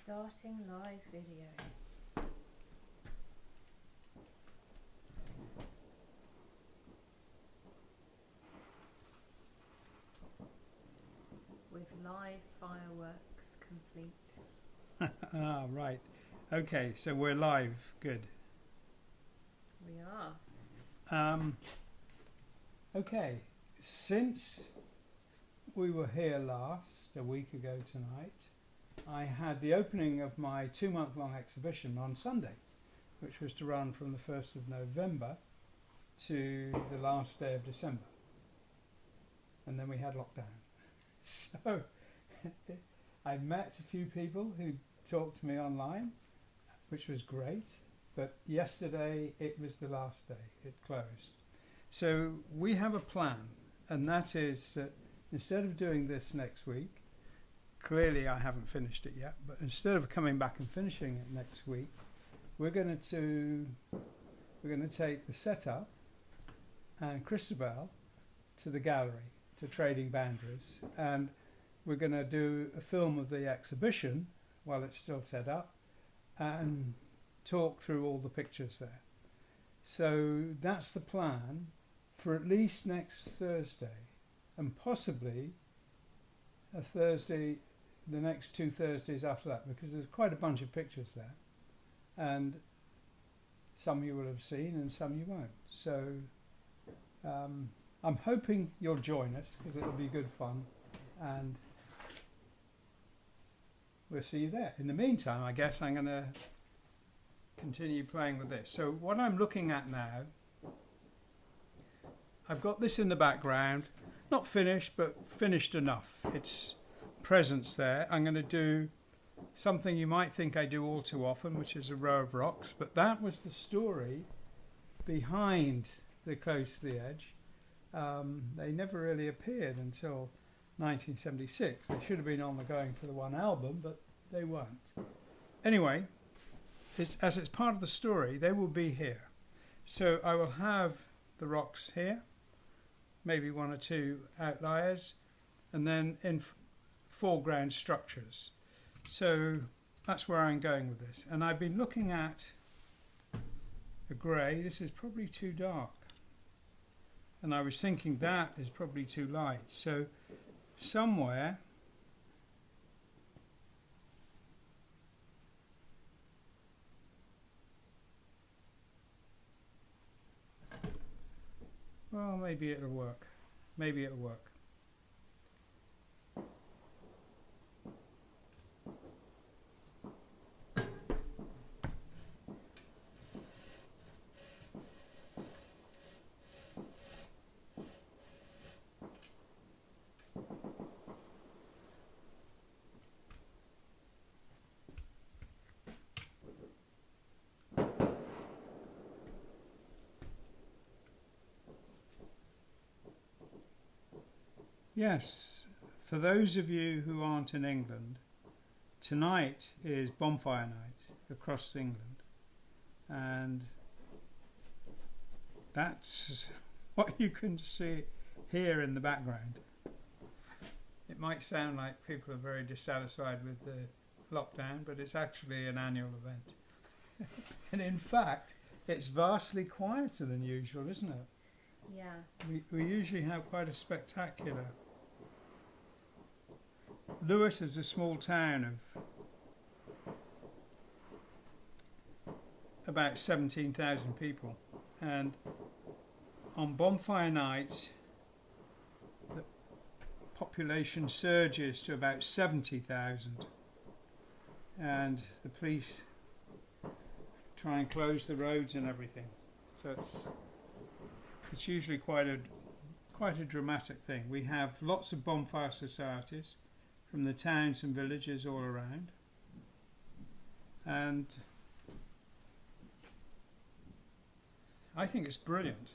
Starting live video. With live fireworks complete. Ah, right. Okay, so we're live. Good. We are. Okay, since we were here last, a week ago tonight, I had the opening of my 2-month-long exhibition on Sunday, which was to run from the 1st of November to the last day of December. And then we had lockdown. So I met a few people who talked to me online, which was great. But yesterday it was the last day. It closed. So we have a plan, and that is that instead of doing this next week, clearly I haven't finished it yet, but instead of coming back and finishing it next week, we're going to take the setup and Christabel to the gallery, to Trading Boundaries, and we're going to do a film of the exhibition while it's still set up and talk through all the pictures there. So that's the plan for at least next Thursday, and possibly a Thursday, the next 2 Thursdays after that, because there's quite a bunch of pictures there, and some you will have seen and some you won't. So I'm hoping you'll join us, because it'll be good fun, and we'll see you there. In the meantime, I guess I'm going to continue playing with this. So what I'm looking at now, I've got this in the background, not finished, but finished enough. It's presence there. I'm going to do something you might think I do all too often, which is a row of rocks, but that was the story behind the Close to the Edge. They never really appeared until 1976. They should have been on the Going for the One album, but they weren't. Anyway, as it's part of the story, they will be here. So I will have the rocks here, maybe 1 or 2 outliers, and then in foreground structures. So that's where I'm going with this. And I've been looking at a grey. This is probably too dark. And I was thinking that is probably too light. So somewhere well, maybe it'll work. Maybe it'll work. Yes, for those of you who aren't in England, tonight is bonfire night across England, and that's what you can see here in the background. It might sound like people are very dissatisfied with the lockdown, but it's actually an annual event. And in fact, it's vastly quieter than usual, isn't it? Yeah. We usually have quite a spectacular. Lewis is a small town of about 17,000 people, and on bonfire night the population surges to about 70,000, and the police try and close the roads and everything. So it's usually quite a dramatic thing. We have lots of bonfire societies from the towns and villages all around, and I think it's brilliant.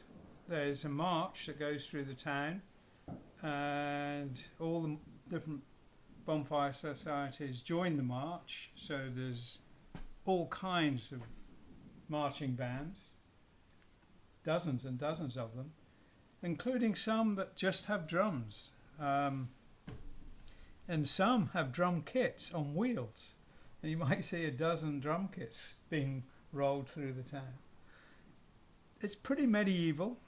There's a march that goes through the town, and all the different bonfire societies join the march, so there's all kinds of marching bands, dozens and dozens of them, including some that just have drums. And some have drum kits on wheels. and you might see a dozen drum kits being rolled through the town. It's pretty medieval.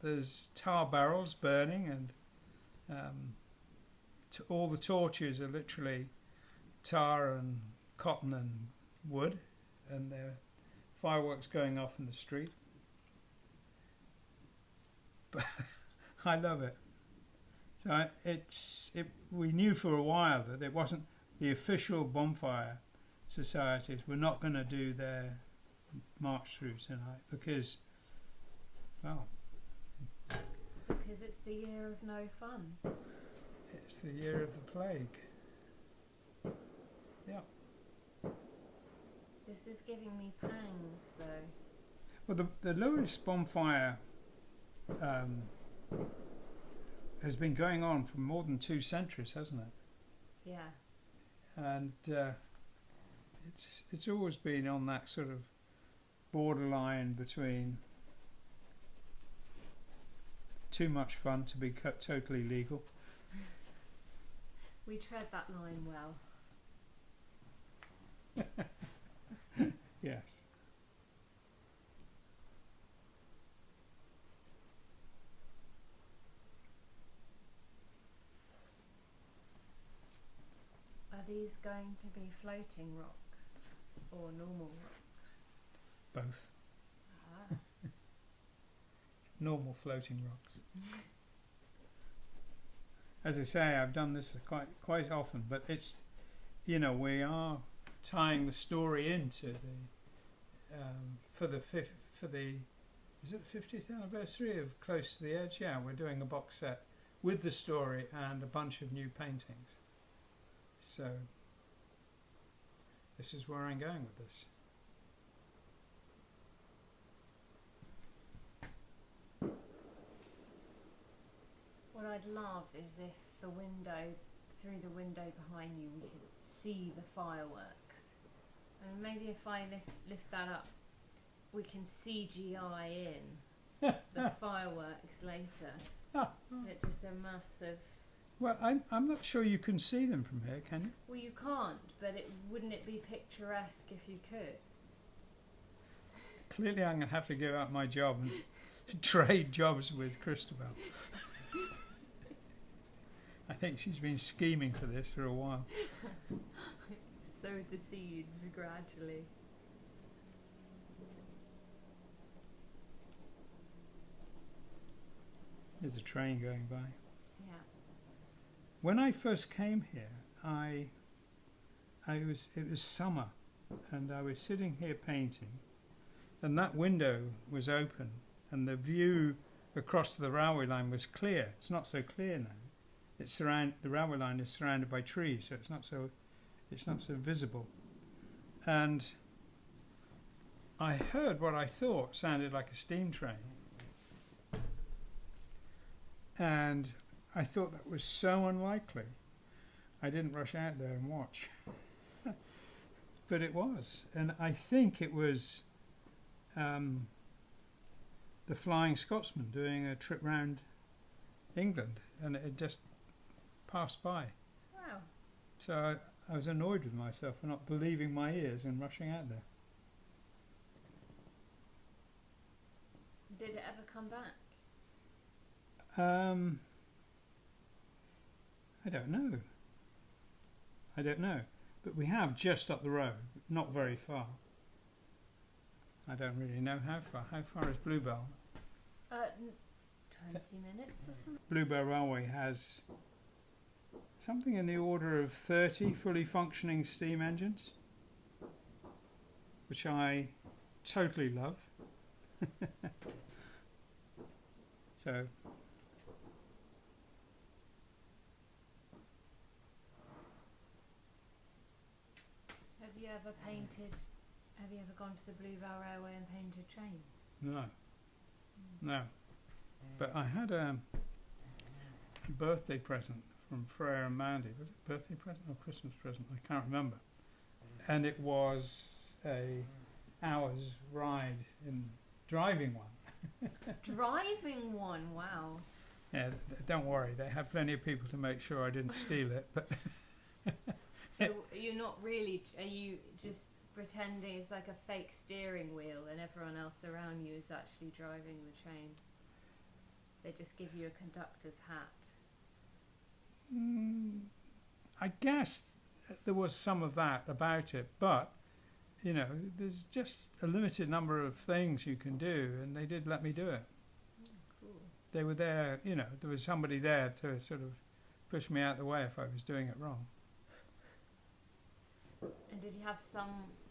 There's tar barrels burning, and all the torches are literally tar and cotton and wood, and there are fireworks going off in the street. But I love it. So we knew for a while that it wasn't the official bonfire societies were not going to do their march through tonight because, well, because it's the year of no fun. It's the year of the plague. Yeah. This is giving me pangs, though. Well, the Lewis bonfire has been going on for more than 2 centuries, hasn't it? Yeah. And it's always been on that sort of borderline between too much fun to be totally legal. We tread that line well. Yes. Are these going to be floating rocks or normal rocks? Both. Ah. Normal floating rocks. As I say, I've done this quite often, but it's, we are tying the story into the is it the 50th anniversary of Close to the Edge? Yeah, we're doing a box set with the story and a bunch of new paintings. So this is where I'm going with this. What I'd love is if through the window behind you, we could see the fireworks. And maybe if I lift that up, we can CGI in the fireworks later. It's just a massive... Well, I'm not sure you can see them from here, can you? Well, you can't, but wouldn't it be picturesque if you could? Clearly I'm going to have to give up my job and trade jobs with Christabel. I think she's been scheming for this for a while. Sowed the seeds gradually. There's a train going by. Yeah. When I first came here, it was summer, and I was sitting here painting, and that window was open, and the view across to the railway line was clear. It's not so clear now. The railway line is surrounded by trees, so it's not so visible. And I heard what I thought sounded like a steam train, and I thought that was so unlikely. I didn't rush out there and watch, but it was, and I think it was the Flying Scotsman doing a trip round England, and it just passed by. Wow. So I was annoyed with myself for not believing my ears and rushing out there. Did it ever come back? I don't know. But we have just up the road, not very far. I don't really know how far. How far is Bluebell? 20 minutes or something? Bluebell Railway has something in the order of 30 fully functioning steam engines, which I totally love. So Have you ever gone to the Bluebell Railway and painted trains? No. But I had a birthday present from Freya and Mandy. Was it birthday present or Christmas present? I can't remember. And it was a hour's ride in driving one. Driving one, wow. Yeah, don't worry. They had plenty of people to make sure I didn't steal it. But So you're not really, are you just pretending it's like a fake steering wheel and everyone else around you is actually driving the train? They just give you a conductor's hat. I guess there was some of that about it, but you know, there's just a limited number of things you can do, and they did let me do it. Cool. They were there, you know, there was somebody there to sort of push me out of the way if I was doing it wrong. And did you have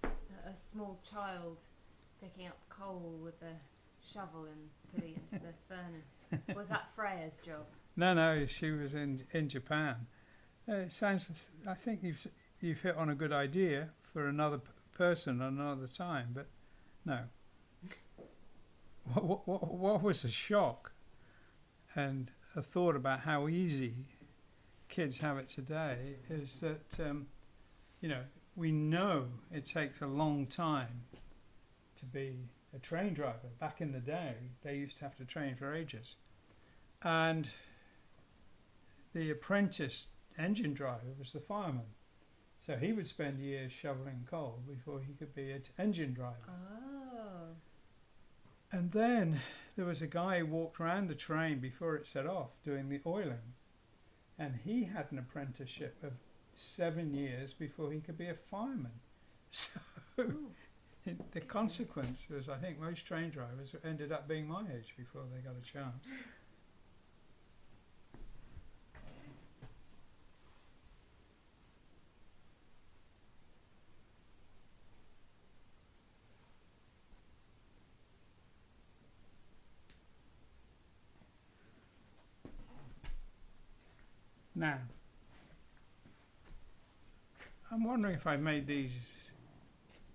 a small child picking up coal with a shovel and putting it into the furnace? Was that Freya's job? No, she was in Japan. It sounds. I think you've hit on a good idea for another person another time, but no. What was a shock and a thought about how easy kids have it today is that you know, we know it takes a long time to be a train driver. Back in the day, they used to have to train for ages, and the apprentice engine driver was the fireman. So he would spend years shoveling coal before he could be an engine driver. Oh. And then there was a guy who walked around the train before it set off doing the oiling. And he had an apprenticeship of 7 years before he could be a fireman. So the consequence was, I think most train drivers ended up being my age before they got a chance. Now, I'm wondering if I made these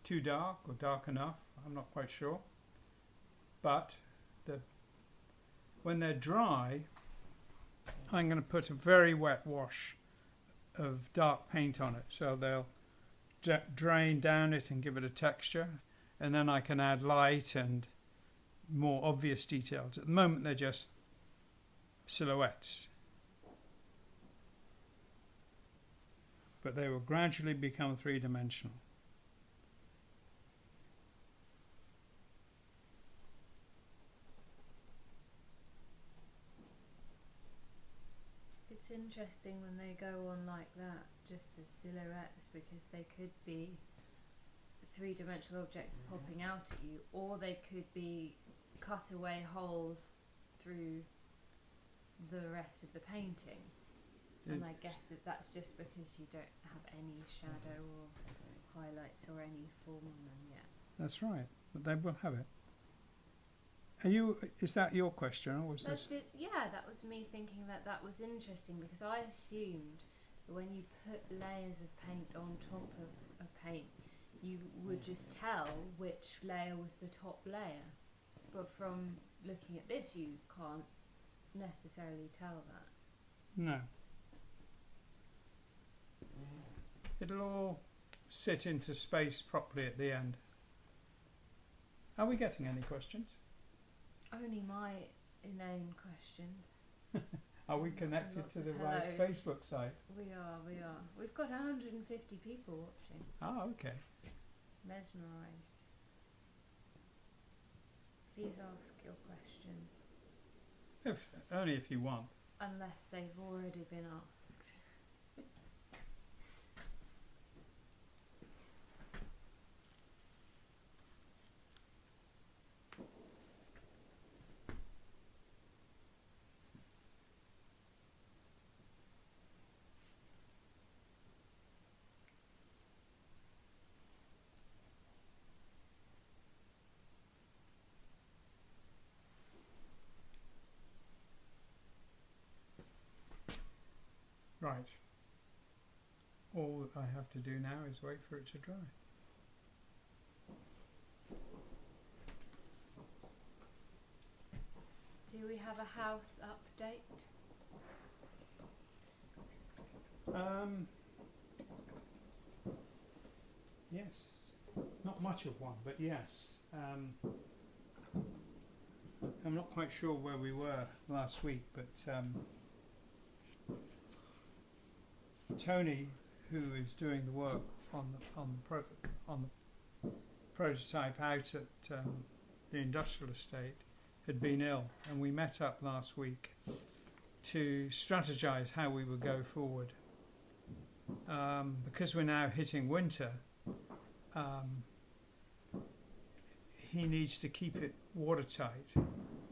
too dark or dark enough. I'm not quite sure. But when they're dry, I'm going to put a very wet wash of dark paint on it, so they'll drain down it and give it a texture, and then I can add light and more obvious details. At the moment, they're just silhouettes. But they will gradually become three-dimensional. It's interesting when they go on like that, just as silhouettes, because they could be three-dimensional objects popping out at you, or they could be cutaway holes through the rest of the painting. And I guess that's just because you don't have any shadow or highlights or any form on them yet. That's right, but they will have it. Is that your question, or was this? Yeah, that was me thinking that was interesting, because I assumed that when you put layers of paint on top of a paint, you would just tell which layer was the top layer. But from looking at this, you can't necessarily tell that. No. It'll all sit into space properly at the end. Are we getting any questions? Only my inane questions. Are we connected to the right Facebook site? We are. We've got 150 people watching. Oh, okay. Mesmerised. Please ask your questions. Only if you want. Unless they've already been asked. Right. All I have to do now is wait for it to dry. Do we have a house update? Yes. Not much of one, but yes. I'm not quite sure where we were last week, but Tony, who is doing the work on the prototype out at the industrial estate, had been ill, and we met up last week to strategize how we would go forward. Because we're now hitting winter, he needs to keep it watertight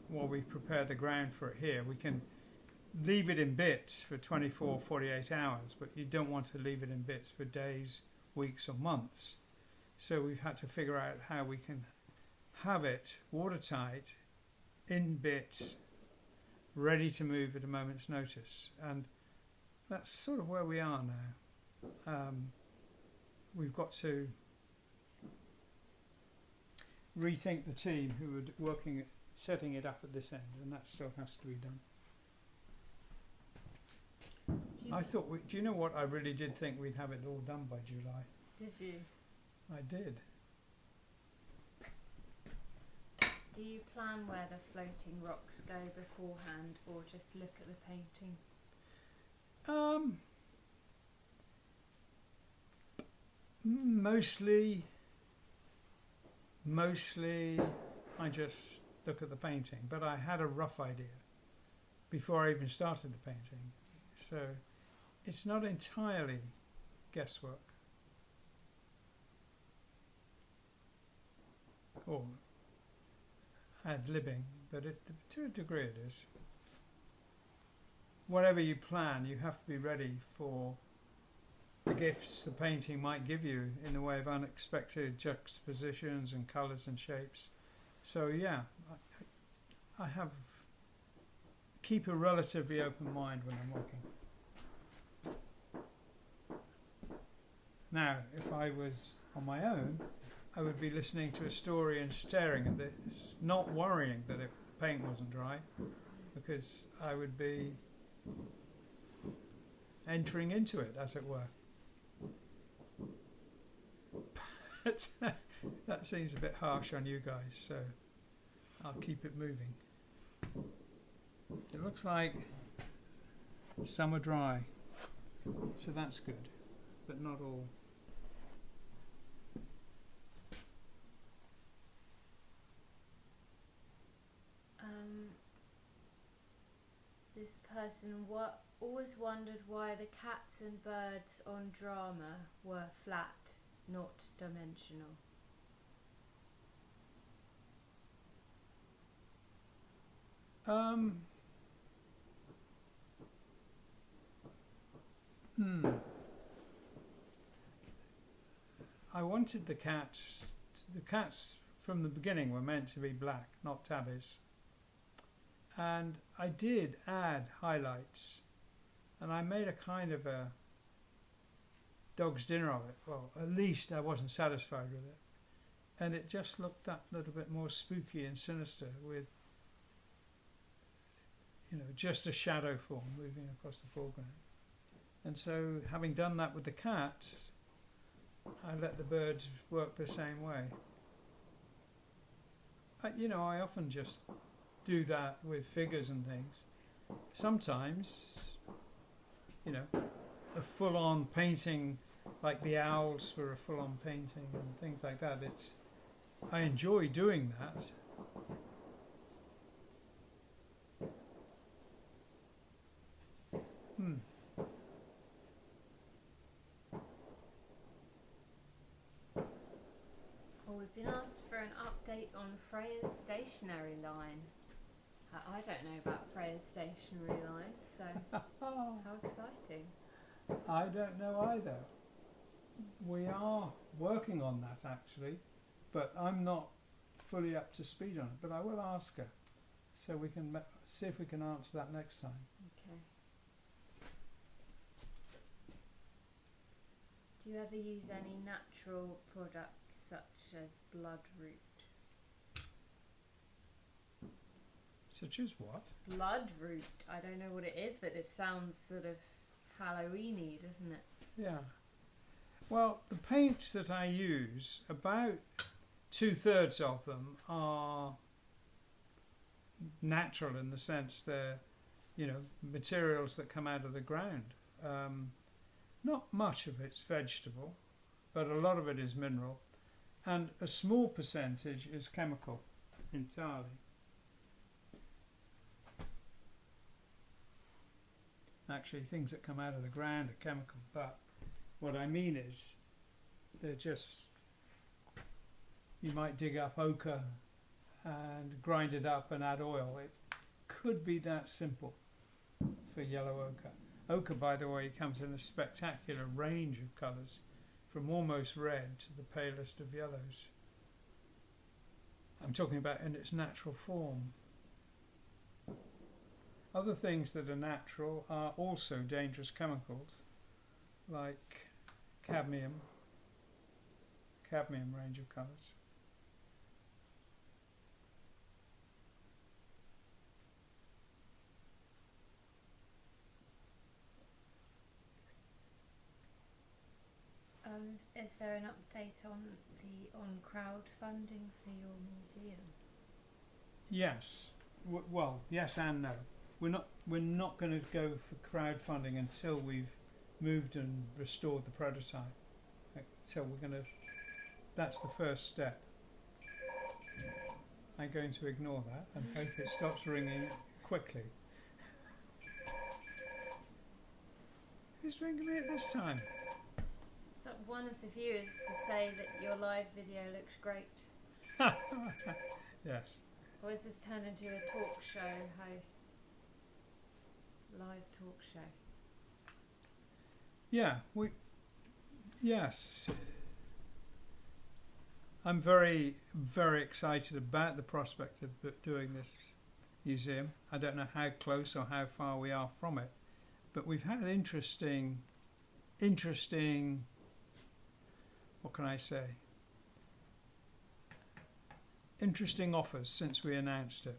while we prepare the ground for it here. We can leave it in bits for 24, 48 hours, but you don't want to leave it in bits for days, weeks or months. So we've had to figure out how we can have it watertight, in bits, ready to move at a moment's notice. And that's sort of where we are now. We've got to rethink the team who are working at setting it up at this end, and that still has to be done. Do you know what? I really did think we'd have it all done by July. Did you? I did. Do you plan where the floating rocks go beforehand, or just look at the painting? Mostly I just look at the painting, but I had a rough idea before I even started the painting, so it's not entirely guesswork or ad-libbing, but to a degree it is. Whatever you plan, you have to be ready for the gifts the painting might give you in the way of unexpected juxtapositions and colours and shapes. So yeah, I keep a relatively open mind when I'm working. Now, if I was on my own, I would be listening to a story and staring at this, not worrying that the paint wasn't dry, because I would be entering into it, as it were. But that seems a bit harsh on you guys, so I'll keep it moving. It looks like some are dry, so that's good, but not all. This person always wondered why the cats and birds on drama were flat, not dimensional. I wanted the cats from the beginning were meant to be black, not tabbies. And I did add highlights, and I made a kind of a dog's dinner of it. Well, at least I wasn't satisfied with it. And it just looked that little bit more spooky and sinister with, just a shadow form moving across the foreground. And so, having done that with the cat, I let the birds work the same way. I often just do that with figures and things. Sometimes, a full-on painting, like the owls were a full-on painting and things like that. I enjoy doing that. Well, we've been asked for an update on Freya's stationery line. I don't know about Freya's stationery line, so how exciting. I don't know either. We are working on that actually, but I'm not fully up to speed on it, but I will ask her so we can see if we can answer that next time. Okay. Do you ever use any natural products such as bloodroot? Such as what? Bloodroot. I don't know what it is, but it sounds sort of Halloween-y, doesn't it? Yeah. Well, the paints that I use, about 2/3 of them are natural in the sense they're, materials that come out of the ground. Not much of it's vegetable, but a lot of it is mineral, and a small percentage is chemical entirely. Actually, things that come out of the ground are chemical, but what I mean is they're just, you might dig up ochre and grind it up and add oil. It could be that simple for yellow ochre. Ochre, by the way, comes in a spectacular range of colours, from almost red to the palest of yellows. I'm talking about in its natural form. Other things that are natural are also dangerous chemicals, like cadmium range of colours. Is there an update on crowdfunding for your museum? Yes. Well, yes and no. We're not going to go for crowdfunding until we've moved and restored the prototype. So we're going to. That's the first step. I'm going to ignore that and hope it stops ringing quickly. Who's ringing me at this time? So one of the viewers to say that your live video looks great. Yes. Or is this turned into a talk show host? Live talk show. Yeah, yes. I'm very, very excited about the prospect of doing this museum. I don't know how close or how far we are from it, but we've had interesting, what can I say? Interesting offers since we announced it.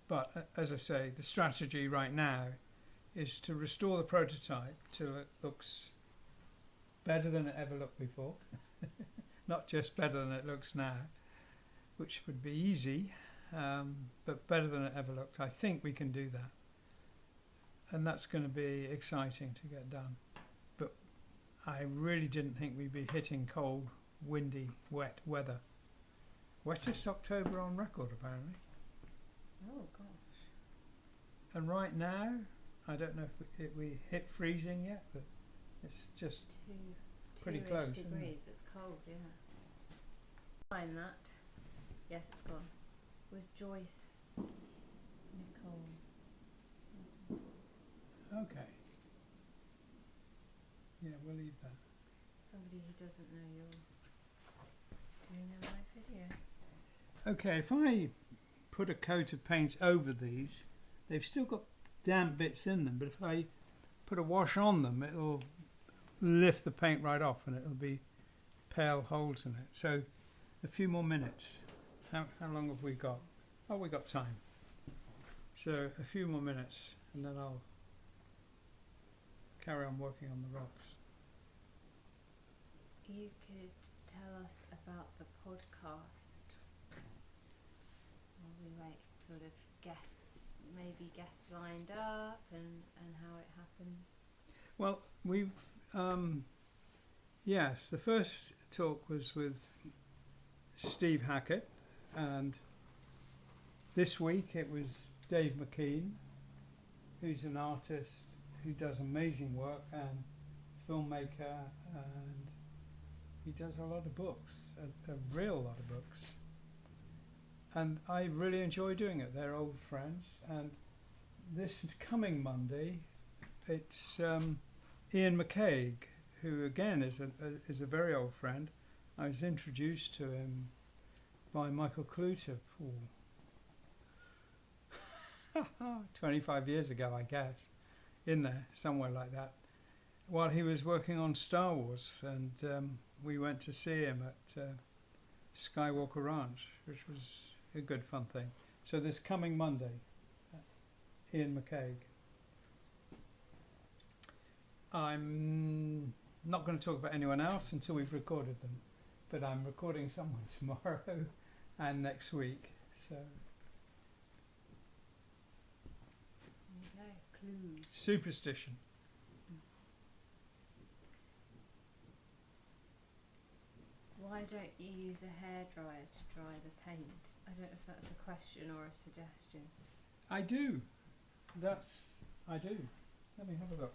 But as I say, the strategy right now is to restore the prototype till it looks better than it ever looked before. Not just better than it looks now, which would be easy, but better than it ever looked. I think we can do that. And that's going to be exciting to get done. But I really didn't think we'd be hitting cold, windy, wet weather. Wettest October on record, apparently. Oh gosh. And right now, I don't know if we hit freezing yet, but it's just pretty close. Degrees. It's cold, yeah. Find that. Yes, it's gone. It was Joyce Nicole. Okay. Yeah, we'll leave that. Somebody who doesn't know you're doing a live video. Okay, if I put a coat of paint over these, they've still got damp bits in them, but if I put a wash on them, it'll lift the paint right off and it'll be pale holes in it. So a few more minutes. How long have we got? Oh, we got time. So a few more minutes and then I'll carry on working on the rocks. You could tell us about the podcast while we wait, sort of maybe guests lined up and how it happened. Well, we've, yes, the first talk was with Steve Hackett, and this week it was Dave McKean, who's an artist who does amazing work and filmmaker, and he does a lot of books, a real lot of books. And I really enjoy doing it. They're old friends. And this coming Monday, it's Ian McCaig, who again is a very old friend. I was introduced to him by Michael Cluter 25 years ago, I guess, in there, somewhere like that, while he was working on Star Wars. And we went to see him at Skywalker Ranch, which was a good fun thing. So this coming Monday, Ian McCaig. I'm not going to talk about anyone else until we've recorded them, but I'm recording someone tomorrow and next week. So okay, clues. Superstition. Why don't you use a hairdryer to dry the paint? I don't know if that's a question or a suggestion. I do. I do. Let me have a look.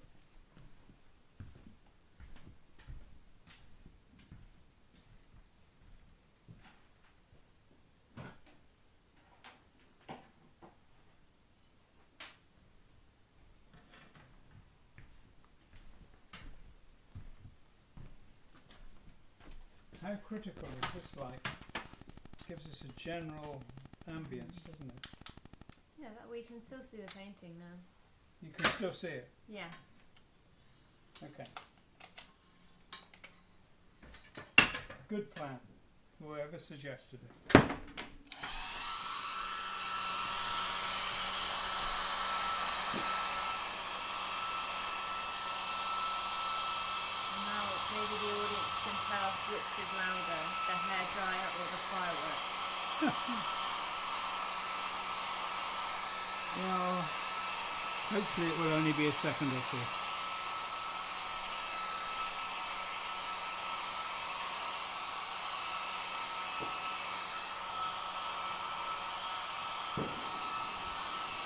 How critical is this light? Gives us a general ambience, doesn't it? Yeah, that we can still see the painting now. You can still see it. Yeah. Okay. Good plan. Whoever suggested it. Now maybe the audience can tell us which is louder, the hairdryer or the fireworks. Well, hopefully it will only be a second or two.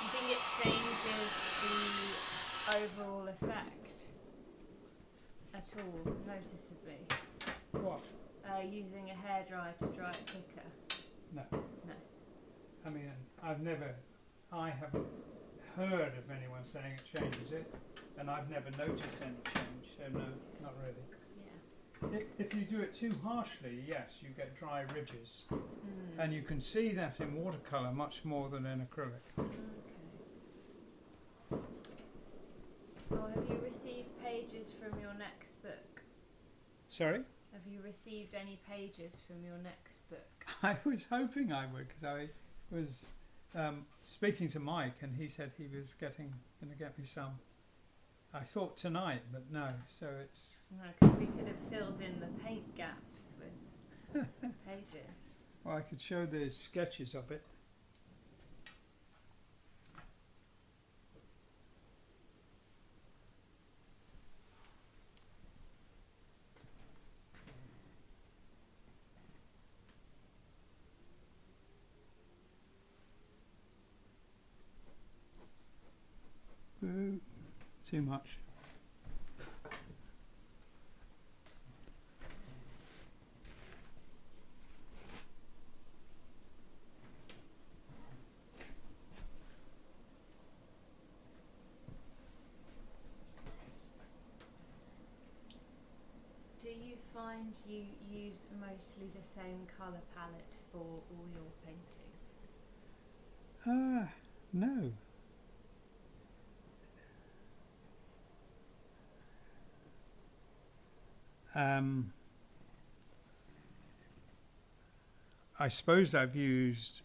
You think it changes the overall effect at all, noticeably? What? Using a hairdryer to dry it quicker? No. No. I mean, I haven't heard of anyone saying it changes it, and I've never noticed any change, so no, not really. Yeah. If you do it too harshly, yes, you get dry ridges, and you can see that in watercolour much more than in acrylic. Okay. Oh, have you received pages from your next book? Sorry? Have you received any pages from your next book? I was hoping I would, because I was speaking to Mike, and he said he was going to get me some. I thought tonight, but no. So it's. No, 'cause we could have filled in the paint gaps with pages. Well, I could show the sketches of it. Boo. Too much. Do you find you use mostly the same colour palette for all your paintings? No. I suppose I've used.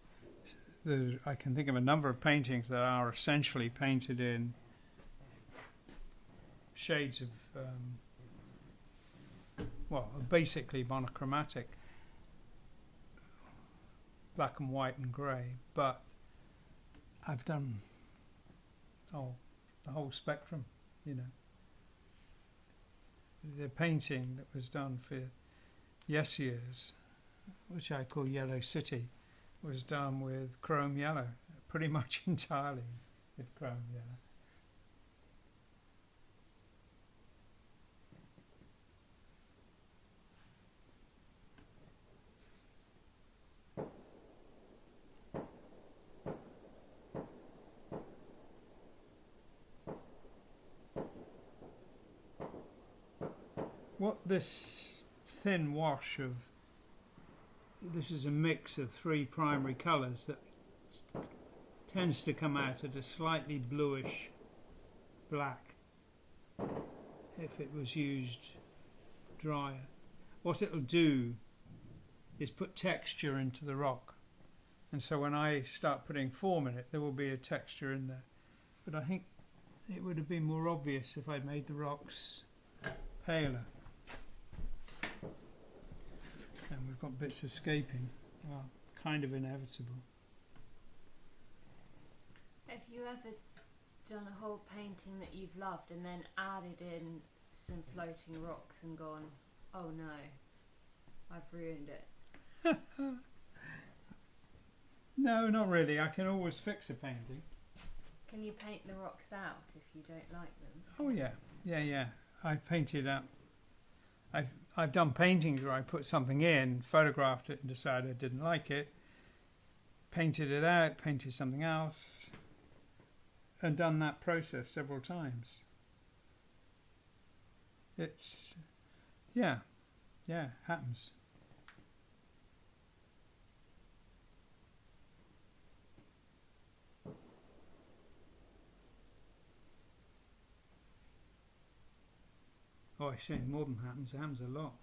I can think of a number of paintings that are essentially painted in shades of, basically monochromatic, black and white and grey, but I've done the whole spectrum, you know. The painting that was done for Yes Years, which I call Yellow City, was done with chrome yellow, pretty much entirely with chrome yellow. What this thin wash of, this is a mix of three primary colours that tends to come out at a slightly bluish black if it was used drier. What it'll do is put texture into the rock, and so when I start putting form in it, there will be a texture in there. But I think it would have been more obvious if I'd made the rocks paler. And we've got bits escaping. Well, kind of inevitable. Have you ever done a whole painting that you've loved and then added in some floating rocks and gone, oh no? I've ruined it. No, not really. I can always fix a painting. Can you paint the rocks out if you don't like them? Oh yeah, yeah. I painted up. I've done paintings where I put something in, photographed it, and decided I didn't like it. Painted it out, painted something else, and done that process several times. It's yeah, happens. Oh, I say more than happens. It happens a lot.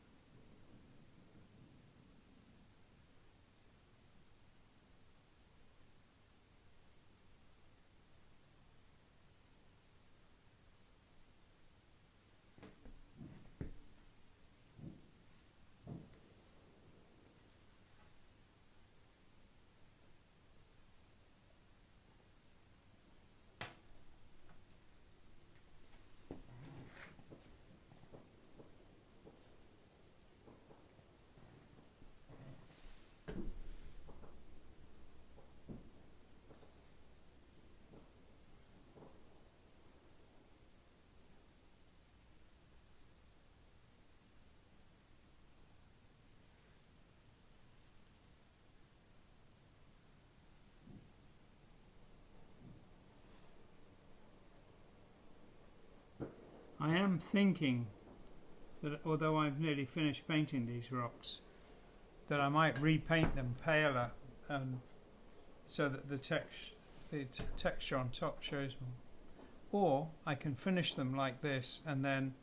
I am thinking that although I've nearly finished painting these rocks, that I might repaint them paler, so that the texture on top shows more. Or I can finish them like this and then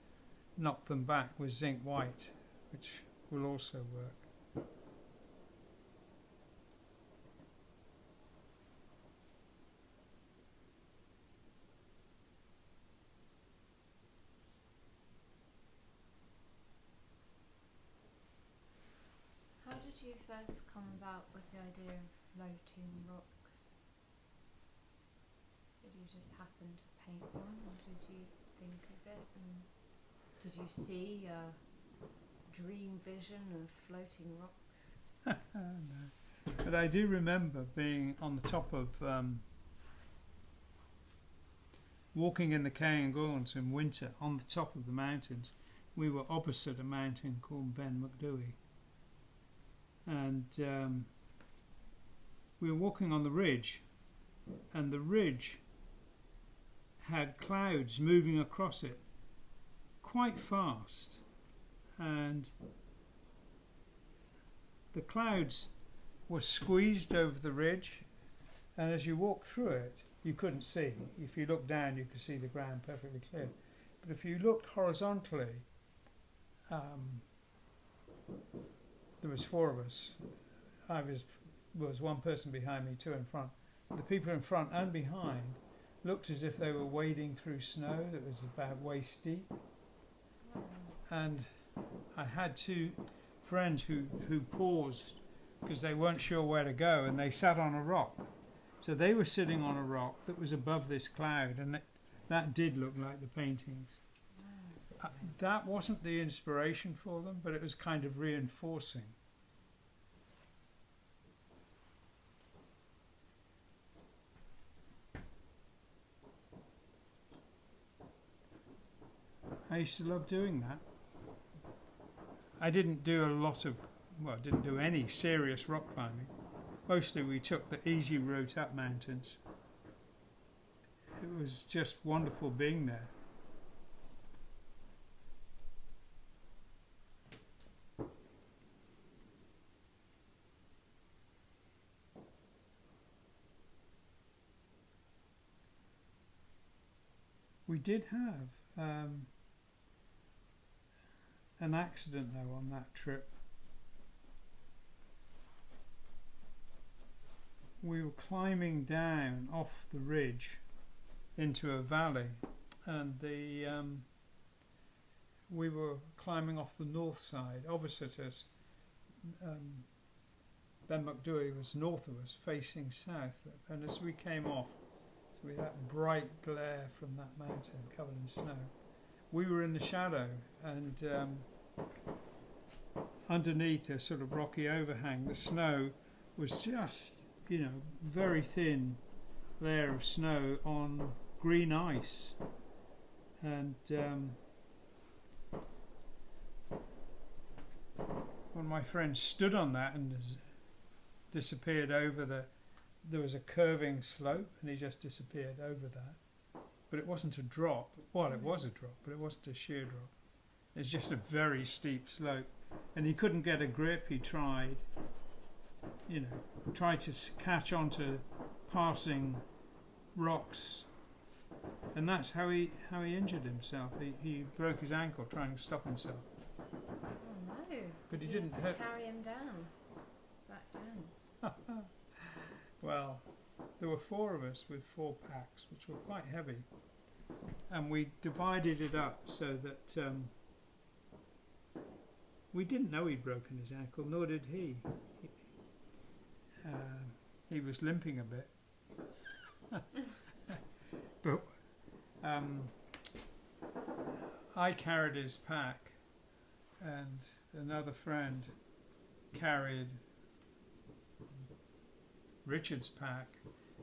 knock them back with zinc white, which will also work. How did you first come about with the idea of floating rocks? Did you just happen to paint one, or did you think of it? And did you see a dream vision of floating rocks? No. But I do remember being on the top of walking in the Cairngorms in winter on the top of the mountains. We were opposite a mountain called Ben Macdui, and we were walking on the ridge, and the ridge had clouds moving across it quite fast, and the clouds were squeezed over the ridge, and as you walked through it you couldn't see. If you looked down you could see the ground perfectly clear, but if you looked horizontally, there was four of us. Was one person behind me, two in front. The people in front and behind looked as if they were wading through snow that was about waist deep. And I had two friends who paused because they weren't sure where to go, and they sat on a rock. So they were sitting on a rock that was above this cloud, and that did look like the paintings. That wasn't the inspiration for them, but it was kind of reinforcing. I used to love doing that. I didn't do didn't do any serious rock climbing. Mostly we took the easy route up mountains. It was just wonderful being there. We did have an accident though on that trip. We were climbing down off the ridge into a valley, and we were climbing off the north side opposite us. Ben Macdui was north of us, facing south, and as we came off with that bright glare from that mountain covered in snow, we were in the shadow, and underneath a sort of rocky overhang, the snow was just, very thin layer of snow on green ice. And one of my friends stood on that and disappeared over there was a curving slope and he just disappeared over that. But it wasn't a drop. Well, it was a drop, but it wasn't a sheer drop. It's just a very steep slope. And he couldn't get a grip. He tried to catch onto passing rocks. And that's how he injured himself. He broke his ankle trying to stop himself. Oh no! But he Did didn't hurt. Carry him down, back down. Well, there were 4 of us with 4 packs, which were quite heavy, and we divided it up so that we didn't know he'd broken his ankle, nor did he. He was limping a bit. But I carried his pack and another friend carried Richard's pack,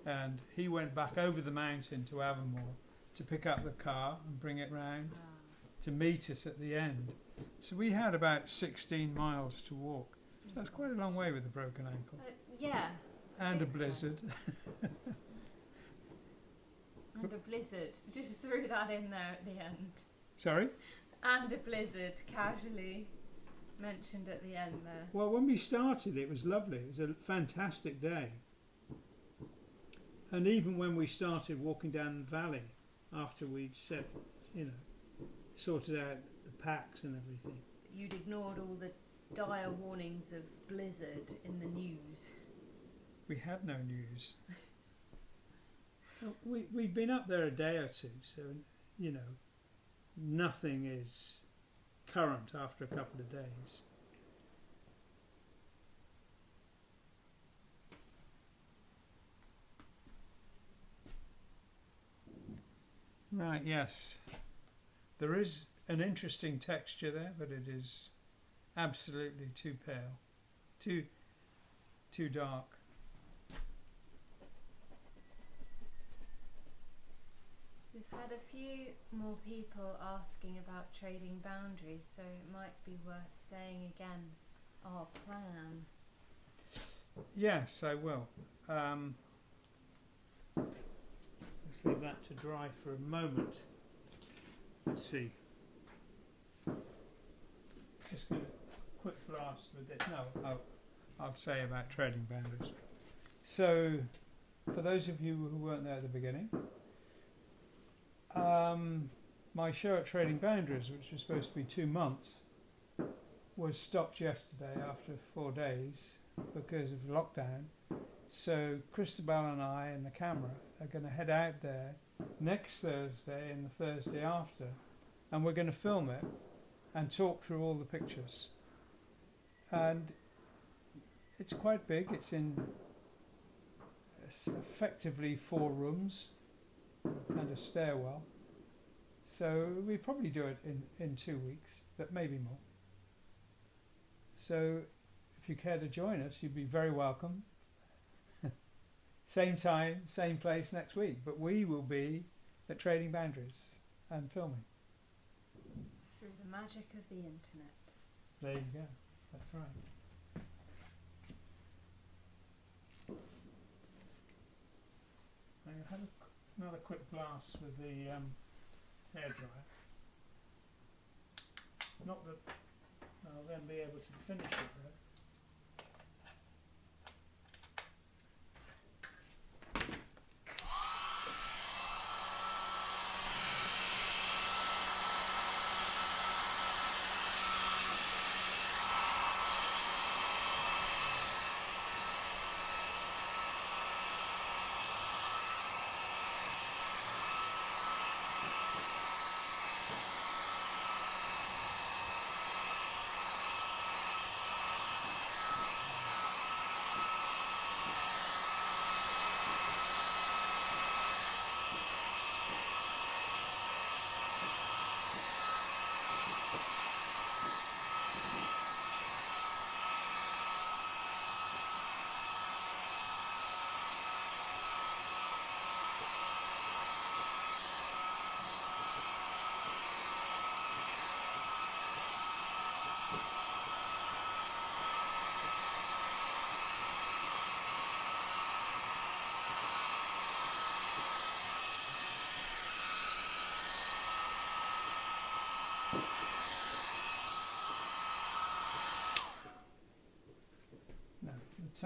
and he went back over the mountain to Avonmore to pick up the car and bring it round to meet us at the end. So we had about 16 miles to walk. So that's quite a long way with a broken ankle. Yeah. And a blizzard. And a blizzard. Just threw that in there at the end. Sorry? And a blizzard, casually mentioned at the end there. Well, when we started, it was lovely. It was a fantastic day. And even when we started walking down the valley, after we'd sorted out the packs and everything. You'd ignored all the dire warnings of blizzard in the news. We had no news. We'd been up there a day or two, so, nothing is current after a couple of days. Right, yes. There is an interesting texture there, but it is absolutely too pale, too dark. We've had a few more people asking about trading boundaries, so it might be worth saying again our plan. Yes, I will. Let's leave that to dry for a moment. Let's see. Just get a quick blast with it. No, I'll say about trading boundaries. So, for those of you who weren't there at the beginning, my show at Trading Boundaries, which was supposed to be 2 months, was stopped yesterday after 4 days because of lockdown. So Christabel and I and the camera are going to head out there next Thursday and the Thursday after, and we're going to film it and talk through all the pictures. And it's quite big. It's effectively 4 rooms and a stairwell. So we probably do it in 2 weeks, but maybe more. So if you care to join us, you'd be very welcome. Same time, same place next week, but we will be at Trading Boundaries and filming. Through the magic of the internet. There you go, that's right. I had another quick blast with the hairdryer. Not that I'll then be able to finish it though.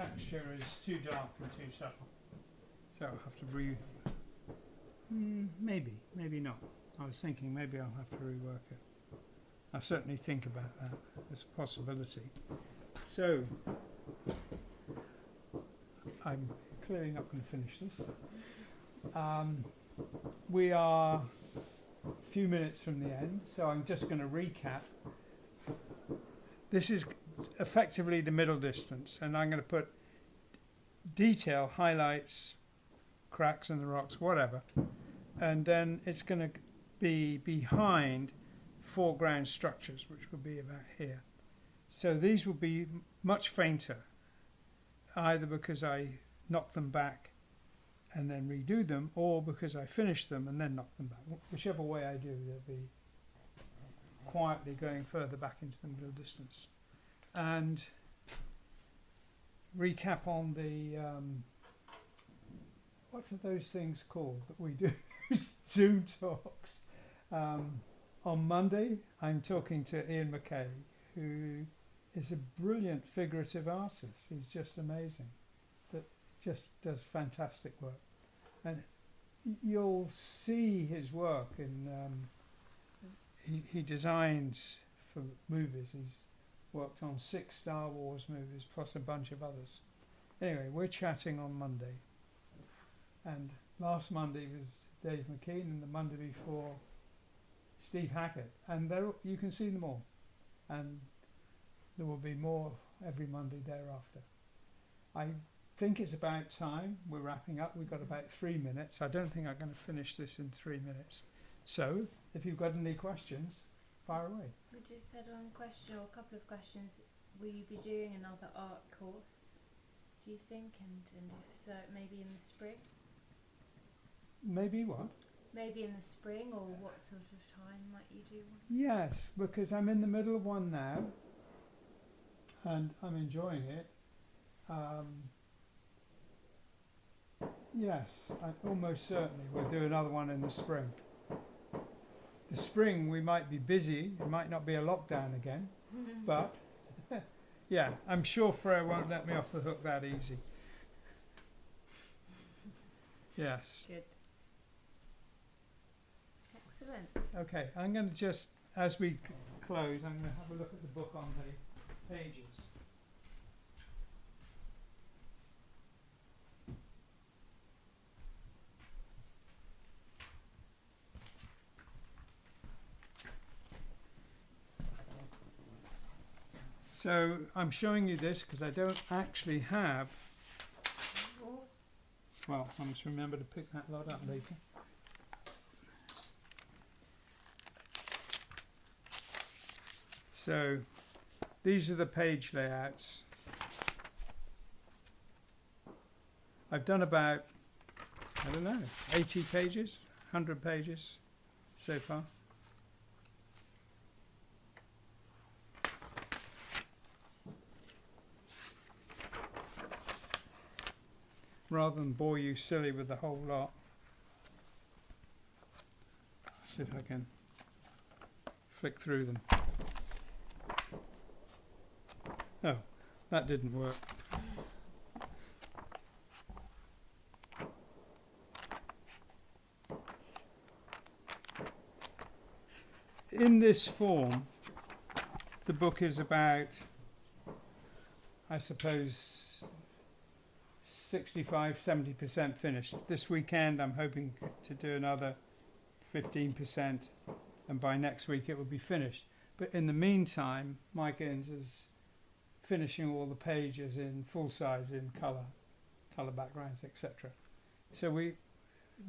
texture is too dark and too subtle. So I'll have to maybe not. I was thinking maybe I'll have to rework it. I'll certainly think about that as a possibility. So I'm clearly not going to finish this. We are a few minutes from the end, so I'm just going to recap. This is effectively the middle distance, and I'm going to put detail, highlights, cracks in the rocks, whatever, and then it's going to be behind foreground structures, which will be about here. So these will be much fainter, either because I knock them back and then redo them, or because I finish them and then knock them back. Whichever way I do, they'll be quietly going further back into the middle distance. And recap on the what are those things called that we do Zoom talks. On Monday I'm talking to Ian McKay, who is a brilliant figurative artist. He's just amazing, that just does fantastic work, and you'll see his work in he designs for movies. He's worked on 6 Star Wars movies plus a bunch of others. Anyway, we're chatting on Monday, and last Monday was Dave McKean, and the Monday before Steve Hackett, and you can see them all, and there will be more every Monday thereafter. I think it's about time we're wrapping up. We've got about 3 minutes. I don't think I'm going to finish this in 3 minutes. So if you've got any questions, fire away. We just had one question, or a couple of questions. Will you be doing another art course, do you think? And if so, maybe in the spring? Maybe what? Maybe in the spring, or what sort of time might you do one? Yes, because I'm in the middle of one now, and I'm enjoying it. Yes, I almost certainly will do another one in the spring. The spring we might be busy, it might not be a lockdown again, but yeah, I'm sure Freya won't let me off the hook that easy. Yes. Good. Excellent. Okay, I'm going to just, as we close, I'm going to have a look at the book on the pages. So I'm showing you this because I don't actually have, well, I must remember to pick that lot up later. So these are the page layouts. I've done about, I don't know, 80 pages, 100 pages so far. Rather than bore you silly with the whole lot, let's see if I can flick through them. Oh, that didn't work. In this form, the book is about, I suppose, 65–70% finished. This weekend I'm hoping to do another 15%, and by next week it will be finished. But in the meantime, Mike Innes is finishing all the pages in full size, in colour backgrounds, etc. So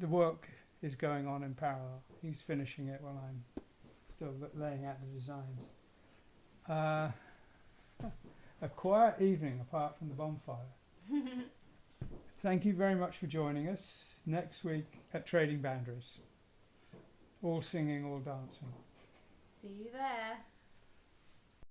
the work is going on in parallel. He's finishing it while I'm still laying out the designs. A quiet evening apart from the bonfire. Thank you very much for joining us. Next week at Trading Boundaries. All singing, all dancing. See you there.